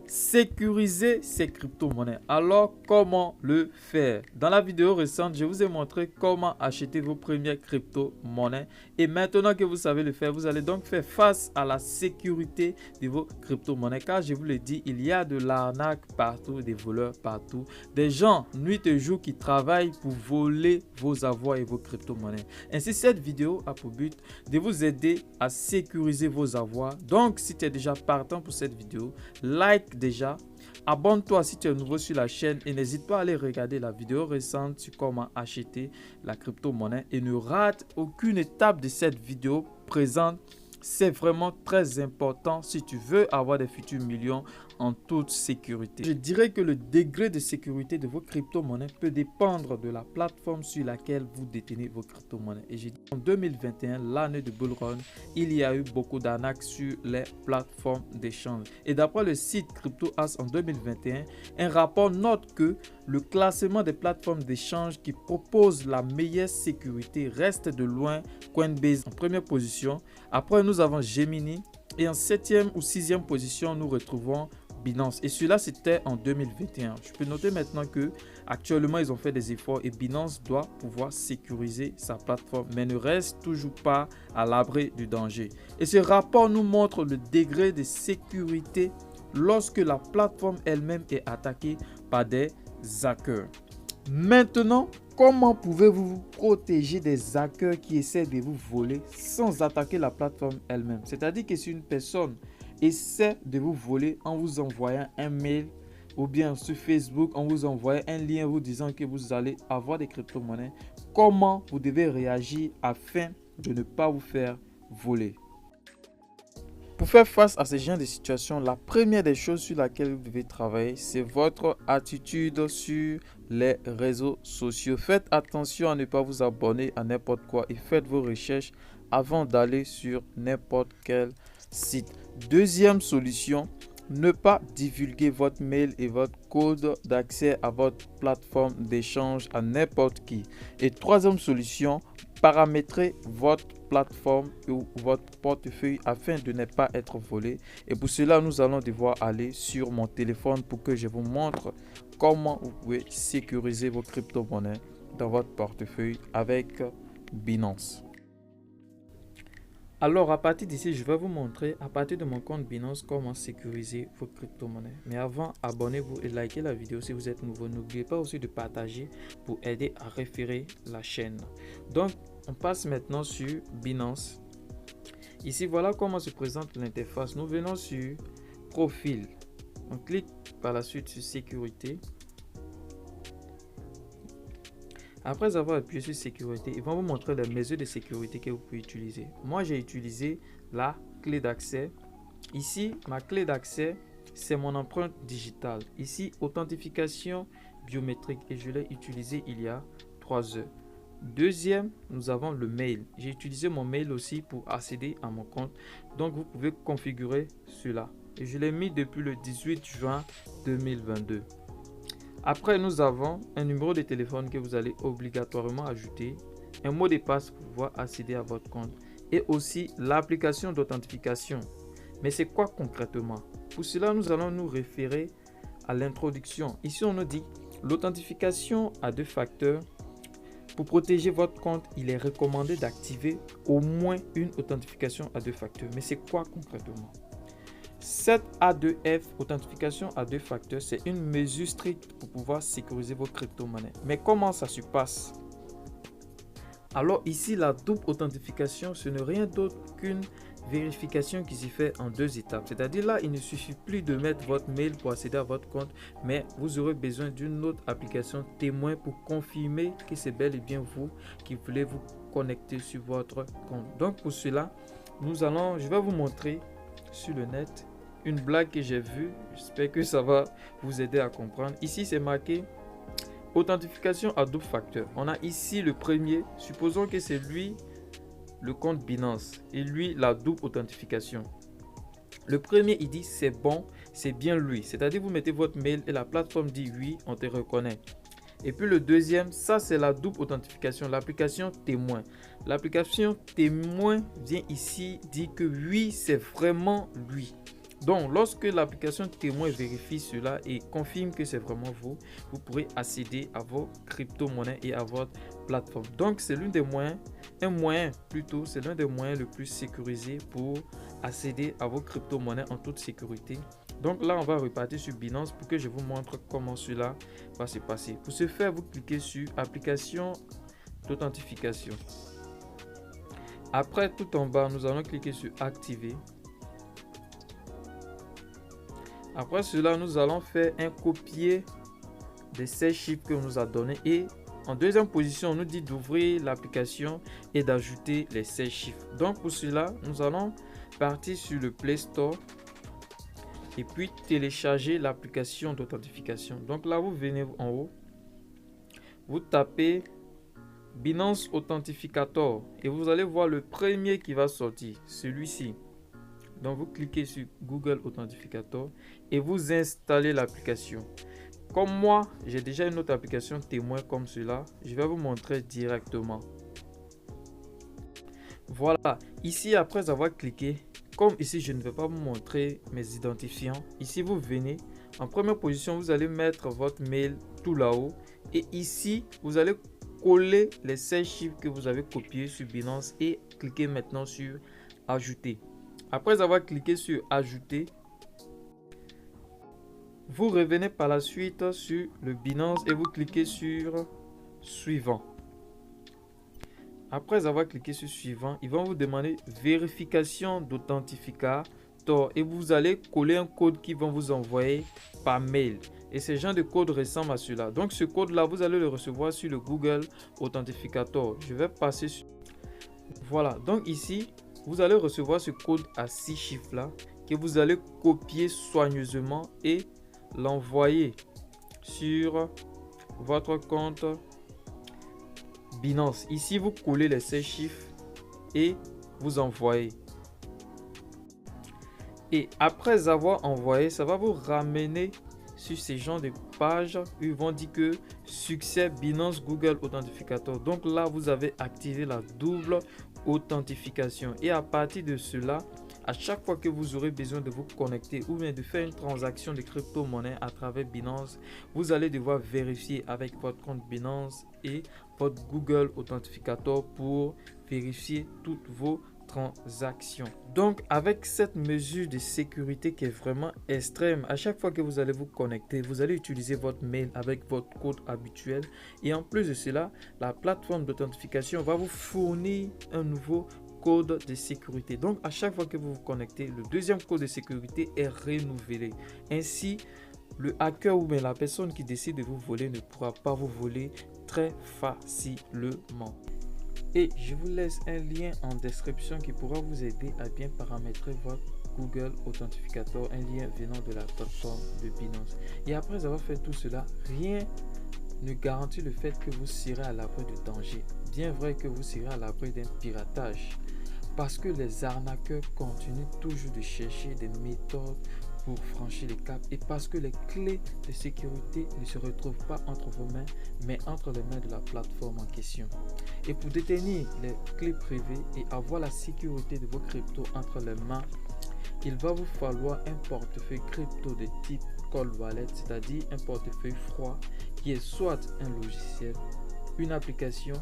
Sécuriser ces crypto-monnaies. Alors, comment le faire? Dans la vidéo récente, je vous ai montré comment acheter vos premières crypto-monnaies. Et maintenant que vous savez le faire, vous allez donc faire face à la sécurité de vos crypto-monnaies. Car je vous l'ai dit, il y a de l'arnaque partout, des voleurs partout. Des gens, nuit et jour, qui travaillent pour voler vos avoirs et vos crypto-monnaies. Ainsi, cette vidéo a pour but de vous aider à sécuriser vos avoirs. Donc, si tu es déjà partant pour cette vidéo, like déjà, abonne-toi si tu es nouveau sur la chaîne et n'hésite pas à aller regarder la vidéo récente sur comment acheter la crypto-monnaie et ne rate aucune étape de cette vidéo présente. C'est vraiment très important si tu veux avoir des futurs millions en toute sécurité. Je dirais que le degré de sécurité de vos crypto-monnaies peut dépendre de la plateforme sur laquelle vous détenez vos crypto-monnaies. Et j'ai dit en 2021, l'année de bull run, il y a eu beaucoup d'arnaques sur les plateformes d'échange. Et d'après le site CryptoAss en 2021, un rapport note que le classement des plateformes d'échange qui proposent la meilleure sécurité reste de loin Coinbase en première position. Après, nous avons Gemini et en 7e ou 6e position, nous retrouvons Binance. Et cela, c'était en 2021. Je peux noter maintenant que actuellement, ils ont fait des efforts et Binance doit pouvoir sécuriser sa plateforme, mais ne reste toujours pas à l'abri du danger. Et ce rapport nous montre le degré de sécurité lorsque la plateforme elle-même est attaquée par des hackers. Maintenant, comment pouvez-vous vous protéger des hackers qui essaient de vous voler sans attaquer la plateforme elle-même? C'est-à-dire que si une personne essaie de vous voler en vous envoyant un mail ou bien sur Facebook, en vous envoyant un lien vous disant que vous allez avoir des crypto-monnaies, comment vous devez réagir afin de ne pas vous faire voler? Pour faire face à ce genre de situation, la première des choses sur laquelle vous devez travailler, c'est votre attitude sur les réseaux sociaux. Faites attention à ne pas vous abonner à n'importe quoi et faites vos recherches avant d'aller sur n'importe quel site. Deuxième solution, ne pas divulguer votre mail et votre code d'accès à votre plateforme d'échange à n'importe qui. Et troisième solution, paramétrer votre plateforme ou votre portefeuille afin de ne pas être volé. Et pour cela, nous allons devoir aller sur mon téléphone pour que je vous montre comment vous pouvez sécuriser vos crypto-monnaies dans votre portefeuille avec Binance. Alors, à partir d'ici, je vais vous montrer à partir de mon compte Binance comment sécuriser vos crypto-monnaies. Mais avant, abonnez-vous et likez la vidéo si vous êtes nouveau. N'oubliez pas aussi de partager pour aider à référer la chaîne. Donc, on passe maintenant sur Binance. Ici, voilà comment se présente l'interface. Nous venons sur Profil. On clique par la suite sur Sécurité. Après avoir appuyé sur sécurité, ils vont vous montrer les mesures de sécurité que vous pouvez utiliser. Moi, j'ai utilisé la clé d'accès. Ici, ma clé d'accès, c'est mon empreinte digitale. Ici, authentification biométrique et je l'ai utilisé il y a 3 heures. Deuxième, nous avons le mail. J'ai utilisé mon mail aussi pour accéder à mon compte. Donc, vous pouvez configurer cela. Et je l'ai mis depuis le 18 juin 2022. Après, nous avons un numéro de téléphone que vous allez obligatoirement ajouter, un mot de passe pour pouvoir accéder à votre compte et aussi l'application d'authentification. Mais c'est quoi concrètement? Pour cela, nous allons nous référer à l'introduction. Ici, on nous dit l'authentification à 2 facteurs. Pour protéger votre compte, il est recommandé d'activer au moins une authentification à 2 facteurs. Mais c'est quoi concrètement? Cette A2F, authentification à 2 facteurs, c'est une mesure stricte pour pouvoir sécuriser vos crypto-monnaies. Mais comment ça se passe? Alors ici, la double authentification, ce n'est rien d'autre qu'une vérification qui s'y fait en 2 étapes. C'est-à-dire là, il ne suffit plus de mettre votre mail pour accéder à votre compte, mais vous aurez besoin d'une autre application témoin pour confirmer que c'est bel et bien vous qui voulez vous connecter sur votre compte. Donc pour cela, je vais vous montrer sur le net une blague que j'ai vue. J'espère que ça va vous aider à comprendre. Ici, c'est marqué authentification à double facteur. On a ici le premier. Supposons que c'est lui le compte Binance et lui la double authentification. Le premier, il dit c'est bon, c'est bien lui. C'est-à-dire vous mettez votre mail et la plateforme dit oui, on te reconnaît. Et puis le deuxième, ça c'est la double authentification, l'application témoin. L'application témoin vient ici dire que oui, c'est vraiment lui. Donc, lorsque l'application témoin vérifie cela et confirme que c'est vraiment vous, vous pourrez accéder à vos crypto-monnaies et à votre plateforme. Donc, c'est l'un des moyens le plus sécurisés pour accéder à vos crypto-monnaies en toute sécurité. Donc là, on va repartir sur Binance pour que je vous montre comment cela va se passer. Pour ce faire, vous cliquez sur application d'authentification. Après, tout en bas, nous allons cliquer sur activer. Après cela, nous allons faire un copier des 16 chiffres que nous a donné et en deuxième position, on nous dit d'ouvrir l'application et d'ajouter les 16 chiffres. Donc pour cela, nous allons partir sur le Play Store et puis télécharger l'application d'authentification. Donc là, vous venez en haut, vous tapez Binance Authentificator et vous allez voir le premier qui va sortir, celui-ci. Donc vous cliquez sur Google Authentificator et vous installez l'application. Comme moi, j'ai déjà une autre application témoin comme cela, je vais vous montrer directement. Voilà, ici après avoir cliqué, comme ici je ne vais pas vous montrer mes identifiants, ici vous venez, en première position vous allez mettre votre mail tout là-haut et ici vous allez coller les 16 chiffres que vous avez copiés sur Binance et cliquez maintenant sur ajouter. Après avoir cliqué sur ajouter, vous revenez par la suite sur le Binance et vous cliquez sur suivant. Après avoir cliqué sur suivant, ils vont vous demander vérification d'authentificateur et vous allez coller un code qu'ils vont vous envoyer par mail. Et ce genre de code ressemble à cela. Donc ce code là, vous allez le recevoir sur le Google Authentificator. Je vais passer sur... Voilà, donc ici, vous allez recevoir ce code à 6 chiffres là que vous allez copier soigneusement et l'envoyer sur votre compte Binance. Ici, vous collez les 16 chiffres et vous envoyez. Et après avoir envoyé, ça va vous ramener sur ces genres de pages où ils vont dire que succès Binance Google Authentificator. Donc là, vous avez activé la double authentification. Et à partir de cela, à chaque fois que vous aurez besoin de vous connecter ou bien de faire une transaction de crypto-monnaie à travers Binance, vous allez devoir vérifier avec votre compte Binance et votre Google Authentificator pour vérifier toutes vos transactions. Donc avec cette mesure de sécurité qui est vraiment extrême, à chaque fois que vous allez vous connecter, vous allez utiliser votre mail avec votre code habituel et en plus de cela, la plateforme d'authentification va vous fournir un nouveau code de sécurité. Donc à chaque fois que vous vous connectez, le deuxième code de sécurité est renouvelé. Ainsi, le hacker ou bien la personne qui décide de vous voler ne pourra pas vous voler très facilement. Et je vous laisse un lien en description qui pourra vous aider à bien paramétrer votre Google Authentificator, un lien venant de la plateforme de Binance. Et après avoir fait tout cela, rien ne garantit le fait que vous serez à l'abri de danger. Bien vrai que vous serez à l'abri d'un piratage. Parce que les arnaqueurs continuent toujours de chercher des méthodes pour franchir les caps et parce que les clés de sécurité ne se retrouvent pas entre vos mains mais entre les mains de la plateforme en question. Et pour détenir les clés privées et avoir la sécurité de vos cryptos entre les mains, il va vous falloir un portefeuille crypto de type cold wallet, c'est-à-dire un portefeuille froid qui est soit un logiciel, une application,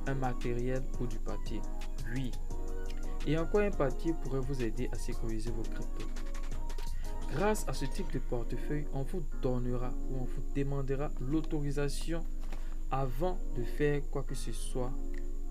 un matériel ou du papier. Oui. Et encore un papier pourrait vous aider à sécuriser vos cryptos. Grâce à ce type de portefeuille, on vous donnera ou on vous demandera l'autorisation avant de faire quoi que ce soit.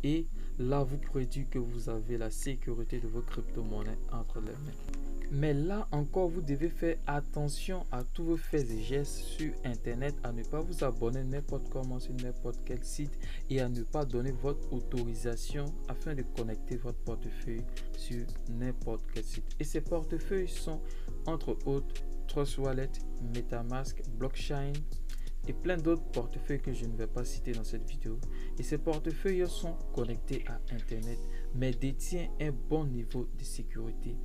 Et là, vous pourrez dire que vous avez la sécurité de vos crypto-monnaies entre les mains. Mais là encore, vous devez faire attention à tous vos faits et gestes sur Internet, à ne pas vous abonner n'importe comment sur n'importe quel site et à ne pas donner votre autorisation afin de connecter votre portefeuille sur n'importe quel site. Et ces portefeuilles sont entre autres Trust Wallet, MetaMask, Blockchain et plein d'autres portefeuilles que je ne vais pas citer dans cette vidéo. Et ces portefeuilles sont connectés à Internet mais détiennent un bon niveau de sécurité.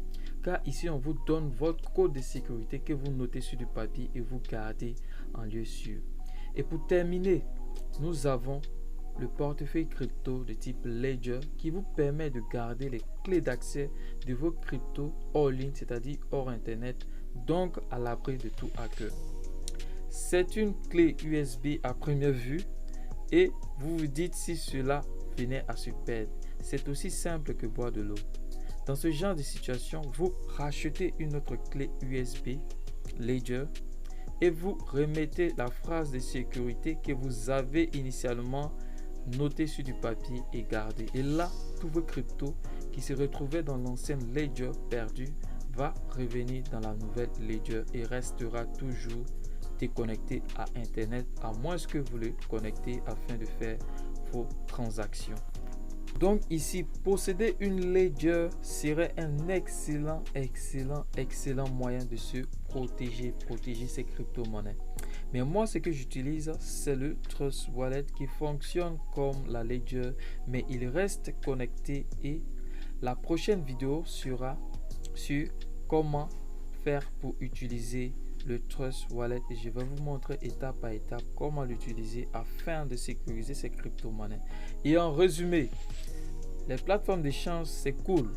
Car ici, on vous donne votre code de sécurité que vous notez sur du papier et vous gardez en lieu sûr. Et pour terminer, nous avons le portefeuille crypto de type Ledger qui vous permet de garder les clés d'accès de vos cryptos hors ligne, c'est-à-dire hors Internet, donc à l'abri de tout hacker. C'est une clé USB à première vue et vous vous dites si cela venait à se perdre. C'est aussi simple que boire de l'eau. Dans ce genre de situation, vous rachetez une autre clé USB Ledger et vous remettez la phrase de sécurité que vous avez initialement notée sur du papier et gardée. Et là, tous vos cryptos qui se retrouvaient dans l'ancienne Ledger perdue va revenir dans la nouvelle Ledger et restera toujours déconnecté à Internet, à moins que vous le connectez afin de faire vos transactions. Donc ici, posséder une Ledger serait un excellent moyen de se protéger ses crypto-monnaies. Mais moi, ce que j'utilise, c'est le Trust Wallet qui fonctionne comme la Ledger, mais il reste connecté et la prochaine vidéo sera sur comment faire pour utiliser le Trust Wallet et je vais vous montrer étape par étape comment l'utiliser afin de sécuriser ces crypto-monnaies. Et en résumé, les plateformes d'échange c'est cool,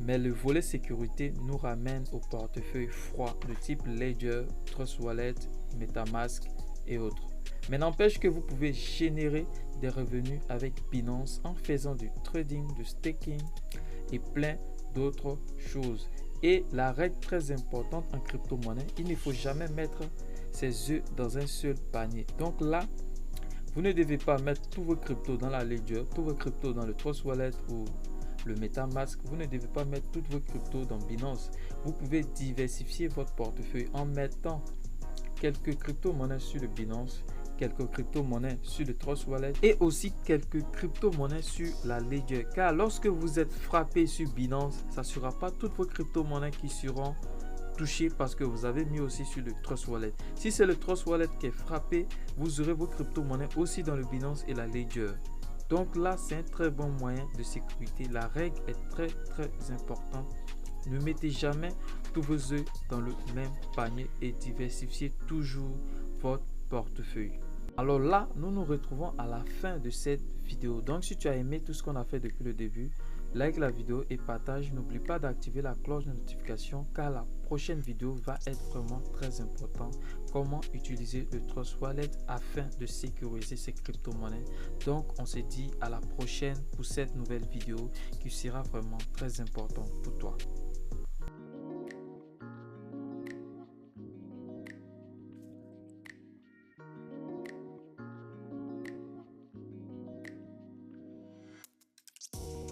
mais le volet sécurité nous ramène au portefeuille froid de type Ledger, Trust Wallet, MetaMask et autres. Mais n'empêche que vous pouvez générer des revenus avec Binance en faisant du trading, du staking et plein d'autres choses. Et la règle très importante en crypto-monnaie, il ne faut jamais mettre ses œufs dans un seul panier. Donc là, vous ne devez pas mettre tous vos cryptos dans la Ledger, tous vos cryptos dans le Trust Wallet ou le MetaMask. Vous ne devez pas mettre toutes vos cryptos dans Binance. Vous pouvez diversifier votre portefeuille en mettant quelques crypto-monnaies sur le Binance, quelques crypto-monnaies sur le Trust Wallet et aussi quelques crypto-monnaies sur la Ledger. Car lorsque vous êtes frappé sur Binance, ça ne sera pas toutes vos crypto-monnaies qui seront touchées parce que vous avez mis aussi sur le Trust Wallet. Si c'est le Trust Wallet qui est frappé, vous aurez vos crypto-monnaies aussi dans le Binance et la Ledger. Donc là, c'est un très bon moyen de sécurité. La règle est très importante. Ne mettez jamais tous vos œufs dans le même panier et diversifiez toujours votre portefeuille. Alors là, nous nous retrouvons à la fin de cette vidéo. Donc si tu as aimé tout ce qu'on a fait depuis le début, like la vidéo et partage. N'oublie pas d'activer la cloche de notification car la prochaine vidéo va être vraiment très importante. Comment utiliser le Trust Wallet afin de sécuriser ses crypto-monnaies. Donc on se dit à la prochaine pour cette nouvelle vidéo qui sera vraiment très importante pour toi.